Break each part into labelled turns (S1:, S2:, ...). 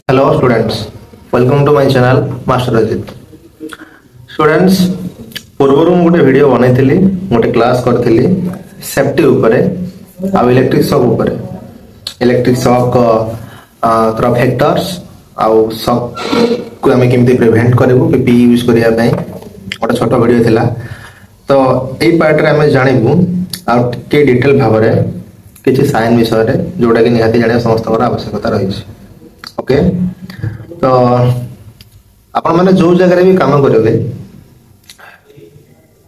S1: Hello students, welcome to my channel Master Ajit. Students, पूर्वर गोटे video बनई गोटे class करी सेफ्टी उपरे आ इलेक्ट्रिक शॉक उपरे इलेक्ट्रिक शॉक तर फैक्टर्स आउ शॉक को आम केमती प्रिवेंट करूँ पीपी यूज करने गोटे छोट वीडियो थिला। तो यही पार्ट रे आम जानबू आगे डिटेल भाव में किसी साइन विषय जोटा कि निहाती जाना समस्त आवश्यकता रही। ओके, तो आपण माने जो जगह भी काम करेंगे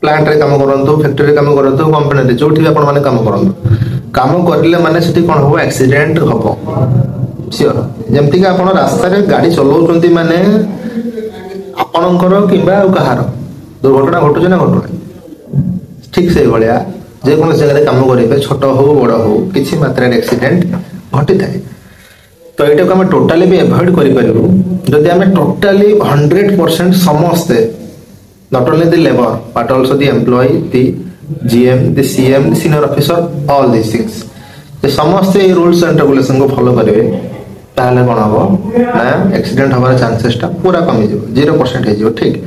S1: प्लांट रे काम करंतु फैक्ट्री रे काम करंतु कंपनी रे जोठी आपण माने काम करंतु काम करले माने सेठी कोन हो एक्सीडेंट हबो सियोर। जेमति कि आपण रास्ता रे गाड़ी चलाउचंती माने आपणकर किबा कहार दुर्घटना घटुछ ना घटुनी ठीक से भलिया जे कोन जगह काम करिबे छोट हो बड़ हो किछि मात्रा रे एक्सीडेंट घटी थाए। तो ये आम टोटाली भी एवॉइड करूँ जदि आम टोटाली 100% समस्ते not only the labour but also the employ the GM the CM the senior officer all this things समस्ते ये रूल्स एंड रेगुलेशन को फॉलो करेंगे ताहले कौन हम ना एक्सीडेंट हमारे चांसेसटा पूरा कमी 0% हो ठीक।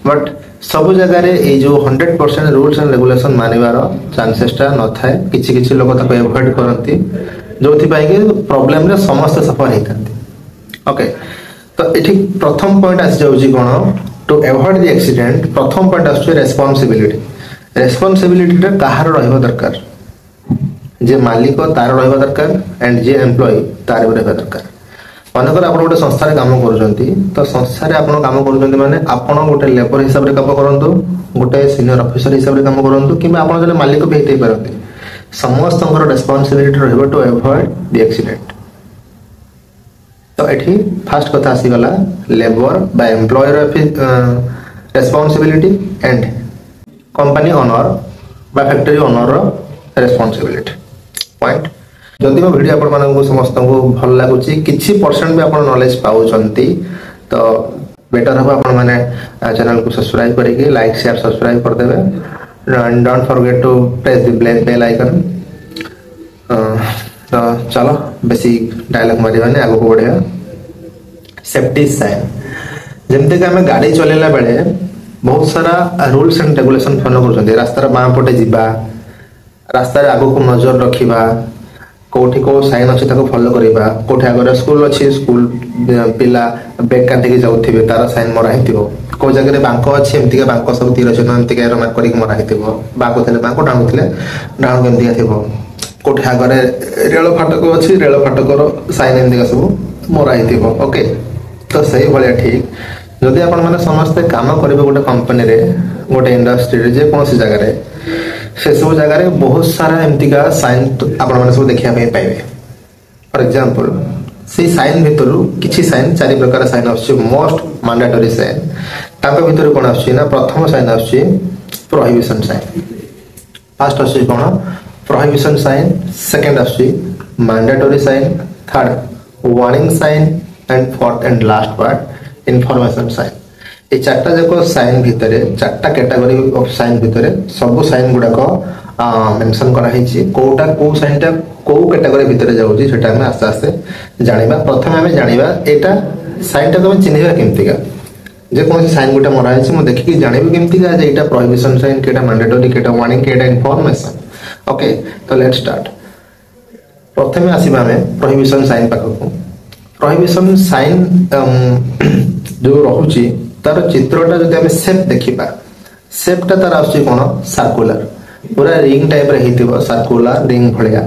S1: बट सब जगह ये जो 100% रूल्स एंड रेगुलेशन मानिबार चांसेसटा न थाए किछि किछि लोक ताको एवॉइड करंती जो प्रॉब्लम रे समस्त सफर होता। ओके, तो ये प्रथम पॉइंट आसी जाउची कोन टू एवॉइड द एक्सीडेंट। प्रथम पॉइंट आछे रेस्पोंसिबिलिटी। रेस्पोंसिबिलिटी रे कहार रहबो दरकार, जे मालिक तार रहबो दरकार एंड जे एम्प्लॉय तार रहबो दरकार। मानकर आपण गोटे संस्था रे काम करूचंती तो संस्था रे आपण काम करूचंती माने आपण गोटे लेबर हिसाब रे काम करंतु गोटे सीनियर ऑफिसर हिसाब रे काम करंतु किबा आपण जने मालिक भी हेतै परंती समस्त रेस्पोंसिबिलिटी रहबो टू अवॉइड द एक्सीडेंट। तो एठी फर्स्ट कथा आसी गला लेबर बा employer responsibility and company owner बा फैक्ट्री ओनर रेस्पोंसिबिलिटी पॉइंट। जदि मो वीडियो आपण मानकु समस्त को भल लागुची किछि परसेंट भी आपण नॉलेज पाउचंती तो बेटर हो आपण माने चैनल को सब्सक्राइब करिके लाइक शेयर सब्सक्राइब कर देबे and don't forget to press the bell icon। तो चलो बेसिक डायलॉग मारिबाने आगो को बढ़िया। सेफ्टी साइन जेमते कि हमें गाड़ी चलेला बेले बहुत सारा रूल्स एंड रेगुलेशन फॉलो करछन्ते। रास्ता रे बां पटे जिबा रास्ता रे आगो को नजर रखिबा कोठी को साइन अछि ताको फॉलो करिबा कोठी आगर स्कूल अछि स्कूल पिला बैग काटिके जाउथिबे तार साइन मरा हितिबो को जगह रे बांक अछि एमति के बांक सब तीर चिन्ह एमति के मार्क करिक मरा हितिबो बांको थले बांको डांगो थले डांगो केमति थिबो कोठी आगर रेल फाटक अछि रेल फाटकर साइन एमति का सब मरा हितिबो। ओके, तो सही भलिया ठीक जदि आपण माने समस्त काम करिबे गोटे कंपनी रे गोटे इंडस्ट्री रे जे कोनसी जगह रे से सब जगह रे बहुत सारा एमती का साइन आपण माने सब देखिया पे पाइबे। फॉर एग्जांपल से साइन भितरु किछि साइन चारि प्रकार साइन आछे मोस्ट मैंडेटरी साइन ताको भितर कोन आछे ना प्रथम साइन आछे प्रोहिबिशन साइन। फर्स्ट आछे कोन प्रोहिबिशन साइन, सेकंड आछे mandatory sign, third warning sign and fourth and last part information sign. ए चारटा जको साइन भितरे चारटा कैटेगरी ऑफ साइन भितरे सब साइन गुडा को मेंशन करा हिची कोटा को साइनटा को कैटेगरी भितरे जाउची सेटा हम आस्ते आस्ते जानिबा। प्रथम हमें जानिबा एटा साइनटा को हम चिन्हिबा केमति का जे कोन साइन गुटा मरा हिची म देखि कि जानिबा केमति का जे एटा प्रोहिबिशन साइन केटा मैंडेटरी केटा वार्निंग केटा इंफॉर्मेशन। ओके, तो लेट्स स्टार्ट। प्रथम आसीबा हमें प्रोहिबिशन साइन पाखको। प्रोहिबिशन साइन जो रहुची तार चित्रटा जदि हमें शेप देखिबा शेपटा तार आछी कोन सर्कुलर पूरा रिंग टाइप रे हितिबो सर्कुलर रिंग भलिया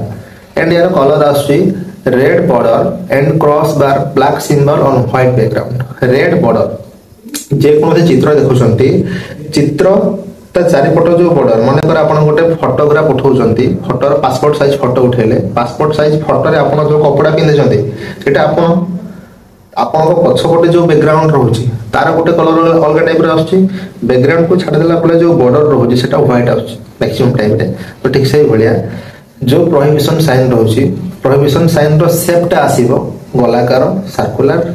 S1: एंड यार कलर आछी red border and cross bar black symbol on white background. Red border जे कोन चित्र देखुछंती चित्र ता चारिपट जो बॉर्डर माने कर आपण गोटे फोटोग्राफ उठाउछंती फोटोर पासपोर्ट साइज फोटो उठेले पासपोर्ट साइज फोटो रे आपण जो कपड़ा पिंदैछंती एटा आपण आपन को पछपटे जो बैकग्राउंड रहउची तार गोटे कलर अलग टाइप रे आछी बैकग्राउंड को छाड़ देला पले जो बॉर्डर रहउची सेटा व्हाइट आछी मैक्सिमम टाइम रे। तो ठीक से भलिया जो प्रोहिबिशन साइन रहउची प्रोहिबिशन साइन रो शेपटा आसीबो गोलाकार सर्कुलर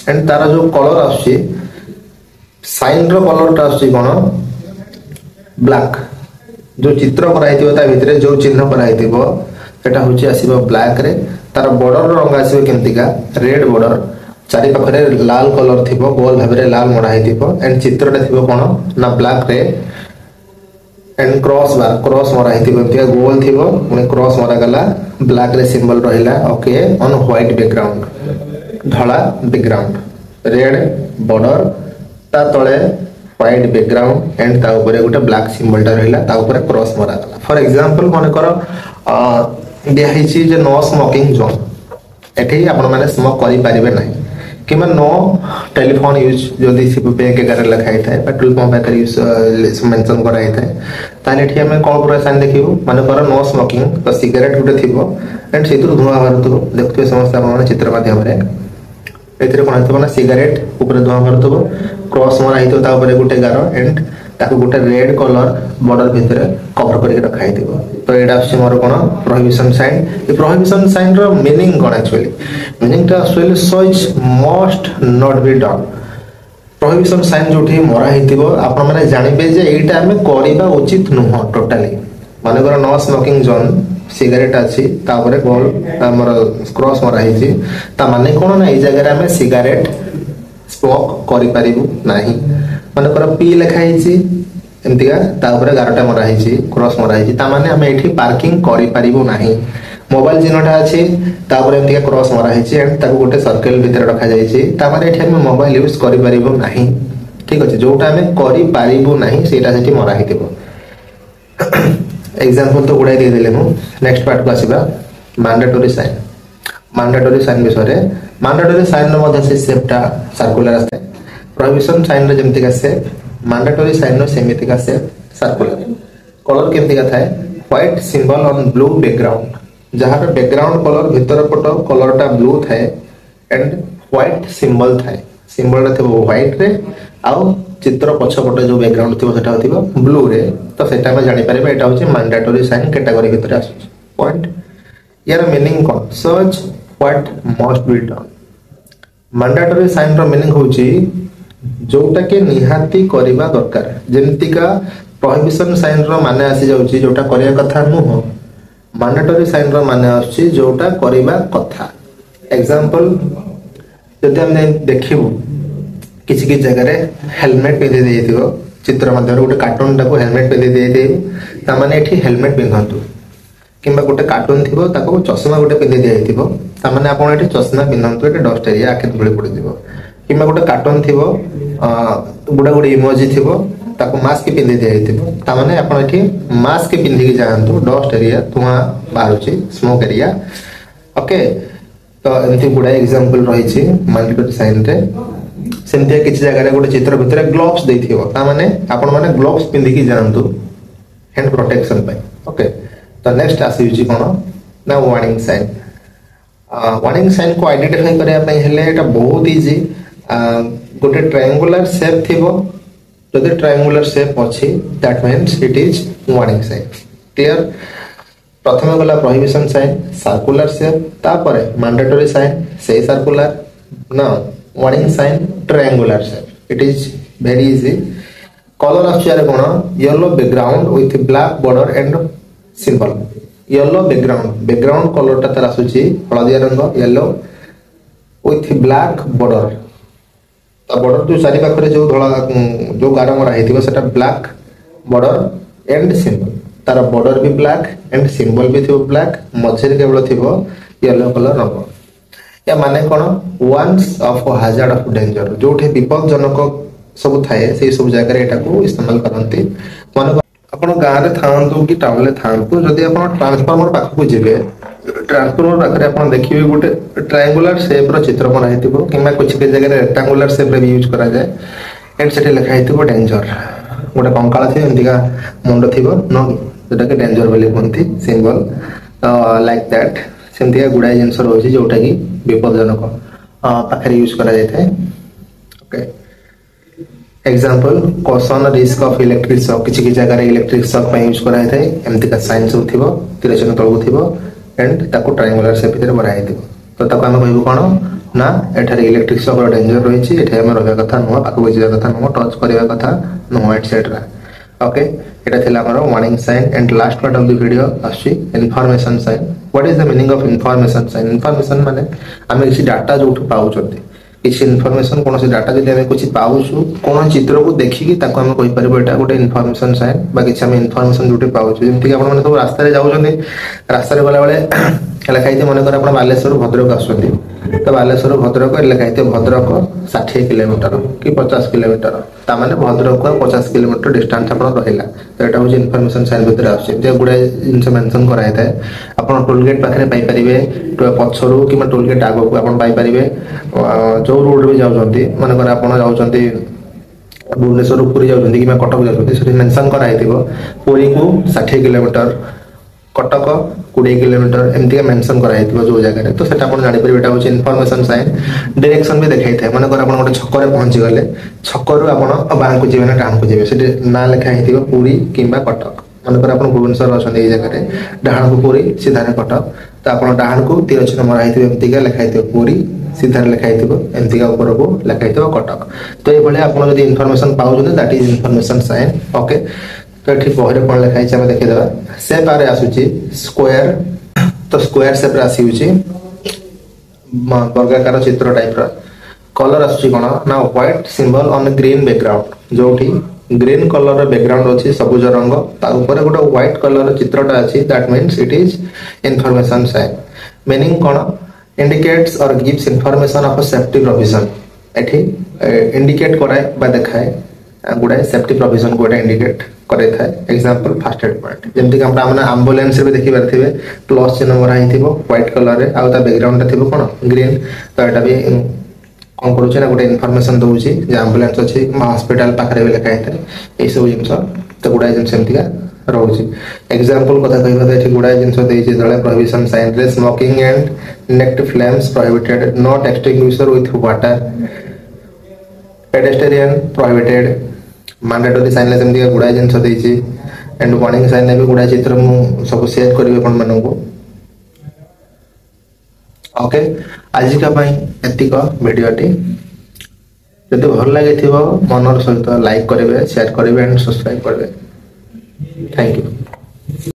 S1: एंड तार जो कलर आछी साइन रो कलरटा आछी कोन ब्लैक जो चित्र कराइथिबो ता भितरे जो चिन्ह कराइथिबो सेटा होची आसीबो ब्लैक रे तार बॉर्डर रंग आसीबो केमतिका रेड बॉर्डर चारि पाखरे लाल कलर थिबो गोल भाबरे लाल मडा हेतिबो एंड चित्रटा थिबो कोन ना ब्लैक रे एंड क्रॉस मरा हेतिबो एतिया गोल थिबो पुनी क्रॉस मरा गला ब्लैक रे सिंबल रहिला ओके ऑन व्हाइट बैकग्राउंड धला बैकग्राउंड रेड बॉर्डर ता तळे व्हाइट बैकग्राउंड एंड ता ऊपर गोटे ब्लैक सिंबल टा रहिला ता ऊपर क्रॉस मरा गला फॉर एग्जांपल मन करो दिया हिची जे नो स्मोकिंग जोन एठी आपण माने स्मोक करि परिबे नाही किमा नो टेलीफोन यूज जदी सिप बैंक के लिखा ही थाए पेट्रोल पंप पर यूज मेंशन करा ही थाए ताले एठी हमें कोन पूरा साइन देखिबो माने कर नो स्मोकिंग तो सिगरेट गुटे थिबो एंड सेतु धुआं बाहरतो देखते समस्त आपण चित्र माध्यम रे एथिरे कोन हेतबो ना सिगरेट ऊपर धुआं बाहरतो क्रॉस मरा हितो ता ऊपर गुटे गारो एंड ताको गुटे रेड कलर बॉर्डर भितरे कवर करके रखा हितो तो एडा आछे मोर कोन प्रोहिबिशन साइन ए प्रोहिबिशन साइन रो मीनिंग कोन एक्चुअली मीनिंग टा actually such must not be done prohibition sign जोठी मरा हितिबो आपण माने जानिबे जे एटा हमें करिबा उचित नुह टोटली माने कर नो स्मोकिंग जोन सिगरेट अछि ता ऊपर गोल हमर क्रॉस मरा हिची ता माने कोन ना ए जगह रे हमें सिगरेट स्मोक करि परिबु नाही माने कर पी लिखा हिची एमतिका ता ऊपर 11टा मरा हिची क्रॉस मरा हिची ता माने हमें एठी पार्किंग करि परिबु नाही मोबाइल जिनोटा अछि ता ऊपर एमतिका क्रॉस मरा हिची एंड ताको गोटे सर्कल भीतर रखा जाईची ता माने एठी हमें मोबाइल यूज करि परिबु नाही ठीक अछि जोटा हमें करि परिबु नाही सेटा सेठी मरा हितिबो एग्जांपल तो गुडा दे देले मु नेक्स्ट पार्ट को आसीबा मैंडेटरी साइन विषय मैंडेटरी साइन रो मध्ये से सेपटा सर्कुलर आसे प्रोहिबिशन साइन रे जेमति का से मैंडेटरी साइन रो सेमिति का से सर्कुलर कलर केमति का थाए white symbol on blue background जहां रे बैकग्राउंड कलर भीतर पटो कलर टा ब्लू थाए एंड व्हाइट सिंबल थाए सिंबल रे थबो व्हाइट रे आउ चित्र पछपटे जो बैकग्राउंड थिबो सेटा होतिबो ब्लू रे तो सेटा में जानि परिबे एटा होची मैंडेटरी साइन कैटेगरी भीतर आसु पॉइंट यार मीनिंग कोन search what must be done mandatory sign रो मीनिंग होची जोटा के निहाती करिबा दरकार जेमति का प्रोहिबिशन साइन रो माने आसी जाउची जोटा करिया कथा नुह मैंडेटरी साइन रो माने आसी जोटा करिबा कथा एग्जांपल जदि हम देखिबो किसी की जगह रे हेलमेट पिंधि देइथिबो चित्र मध्ये गोटे कार्टून टाको हेलमेट पिंधि देइथिबो ता माने एठी हेलमेट पिंधंतु किंबा गोटे कार्टून थिबो ताको चश्मा गोटे पिंधि देइथिबो ता माने आपण एठी चश्मा पिंधंतु एठी डस्ट एरिया आखे धुଳି पड़ी दिबो किंबा गोटे कार्टून थिबो गुडा गुडी इमोजी थिबो ताको मास्क पिंधि देइथिबो ता माने आपण एठी मास्क पिंधि के जांतु डस्ट एरिया धुआं बाहरुची स्मोक एरिया ओके तो एमति गुडा एग्जांपल रहिछि मैंडेटरी साइन रे सेमते किछि जगह रे गोटे चित्र भितर ग्लोव्स देइथिबो ता माने आपण माने ग्लोव्स पिंधि के जांतु हैंड प्रोटेक्शन पे ओके तो नेक्स्ट आसीछि कोन ना वार्निंग साइन को आइडेंटिफाई करिया पई हेले एटा बहुत इजी गोटे ट्रायंगुलर शेप थिबो जदि ट्रायंगुलर शेप अछि that means it is warning sign clear प्रथम गला प्रोहिबिशन साइन सर्कुलर शेप तापरे मैंडेटरी साइन से सर्कुलर ना warning sign triangular shape it is very easy colour आछारे कोन yellow background with black border and symbol yellow background colour ता तार आसुची हळदिया रंग येलो विथ ब्लैक बॉर्डर ता बॉर्डर जो चारि पाखरे जो धळा जो गार मरा हेतिबो सेटा ब्लैक बॉर्डर एंड सिंबल तार बॉर्डर भी ब्लैक एंड सिंबल भी थिबो ब्लैक मझे केवल थिबो येलो कलर रंग या माने कोन once of hazard of danger जोठे विपदजनक सब थाए से सब जगह रे एटा को इस्तेमाल करंती माने आपण गां रे थांतु कि टाउन रे थांतु जदि आपण ट्रांसफार्मर पाख को जेबे ट्रांसफार्मर पाख रे आपण देखिबे गोटे ट्रायंगुलर शेप रो चित्र बना हेतिबो किमा कुछ के जगह रे रेक्टेंगुलर शेप रे भी यूज करा जाय एंड सेठी लिखा हेतिबो डेंजर गोटे कंकाळ थि एंतिका मुंड थिबो नो जेटा के डेंजर बोली कोनथि सिंबल लाइक दैट सेंतिया गुडा जिंस रहउछि जोटा कि विपदजनक पाखरे यूज करा जाय थाए okay example caution risk of electric shock किछि कि जगह रे इलेक्ट्रिक शॉक पे यूज करा थाए एमति का साइन सब थिबो तिरछन तळगु थिबो एंड ताको ट्रायंगुलर शेप भितर बना हेतिबो तो ताको हम कहबो कोन ना एठारे इलेक्ट्रिक शॉक रो डेंजर रहिछि एठे हम रहबा कथा नो पाखो जिया कथा नो टच करबा कथा नो एटसेट्रा ओके एटा थिला हमर warning sign and last part of the video आछि information sign what is the meaning of information sign information माने हम किसी डाटा जो पाउ छथि किसी इनफॉरमेशन कौन डाटा जब आम कुछ पाऊँ कौन चित्र को देखिकी आम कहीपर यहाँ गोटे इनफॉरमेशन साइन बा कि आम इनफॉरमेशन जो पाऊँ जमीक आप सब रास्तार जाऊँच रास्तार गला लिखाई मनकर आप बालेश्वर भद्रक आसुँच तो बालेश्वर भद्रक लिखाई भद्रक 60 किलोमीटर कि 50 किलोमीटर ताने भद्रक 50 किलोमीटर डिस्टेंस आप रहा तो यहाँ हूँ इनफॉरमेशन साइन भितर आसे गुड़ाए जिन मेंशन कराई था आप टोलगेट पाखे पाइपर पछरू कि टोलगेट आगक आप पाइपर जो रोड भी जाऊँच मनकर आप जाऊँच भुवनेश्वर पुरी जाऊँच कि कटक जाऊँच मेंशन कराई पुरी को 60 किलोमीटर कटक 20 किलोमीटर एमती मेंशन कराई जो जगह तो सेटा आप जापर यहाँ हूँ इनफॉरमेशन साइन डायरेक्शन भी देखा था मनकर आप गोटे छक पहुंची गले छकरू आप बाँ को जी ना डाण को जी से ना लिखाई पुरी कि कटक मनकर आप भुवनेश्वर अच्छा ये जगह डाण को पुरी सीधार कटक तो आप डाण को तीर चिन्ह मराई एमतीका लिखाई पुरी सीधार लिखाई एमतीका ऊपर को लिखाई कटक तो ये आप इनफॉरमेशन पाँच that is information sign okay तो ये बहरे कौन लिखाई आम देखीदे सेप आरे आसूची स्क्वायर तो स्क्वायर सेप आसी वर्गाकार चित्र टाइप कलर आसूची कौन ना white symbol on green background जो ग्रीन कलर बैकग्राउंड अच्छी सबुज रंग ऊपर गोटे व्हाइट कलर चित्रटा अच्छी that means it is information sign meaning कौन इंडिकेट्स और gives information of safety provision एठी इंडिकेट कराए बा देखाए गुड़ाए सेफ्टी प्रोविजन को इंडिकेट करे था एग्जांपल फर्स्ट एड पॉइंट जमती हम एम्बुलेंस भी देखि पारथिबे प्लस चिन्ह मराई थिबो व्हाइट कलर रे आउ ता बैकग्राउंड रे थिबो कोन ग्रीन तो एटा भी कौन करूचे ना गोटे इनफॉरमेशन दउची जे एम्बुलेंस अछि हॉस्पिटल पाखरे भी लिखा है ए सब जिंस तो गुड़ाए जिन सेमतिका रहउची एग्जांपल कथा कहबा तो एठी गुड़ाए जिंस देइची जळे प्रोहिबिशन साइन रे smoking and next flames prohibited not extinguisher with water pedestrian prohibited mandatory sign ले गुड़ाए जिन एंड वार्निंग साइन भी गुड़ाए चित्र मु सब शेयर करी अपन मानू ओके आजिका एतिक भिडियोटी जब भल लगे मनर सहित लाइक करेंगे शेयर करेंगे एंड सब्सक्राइब करेंगे थैंक यू।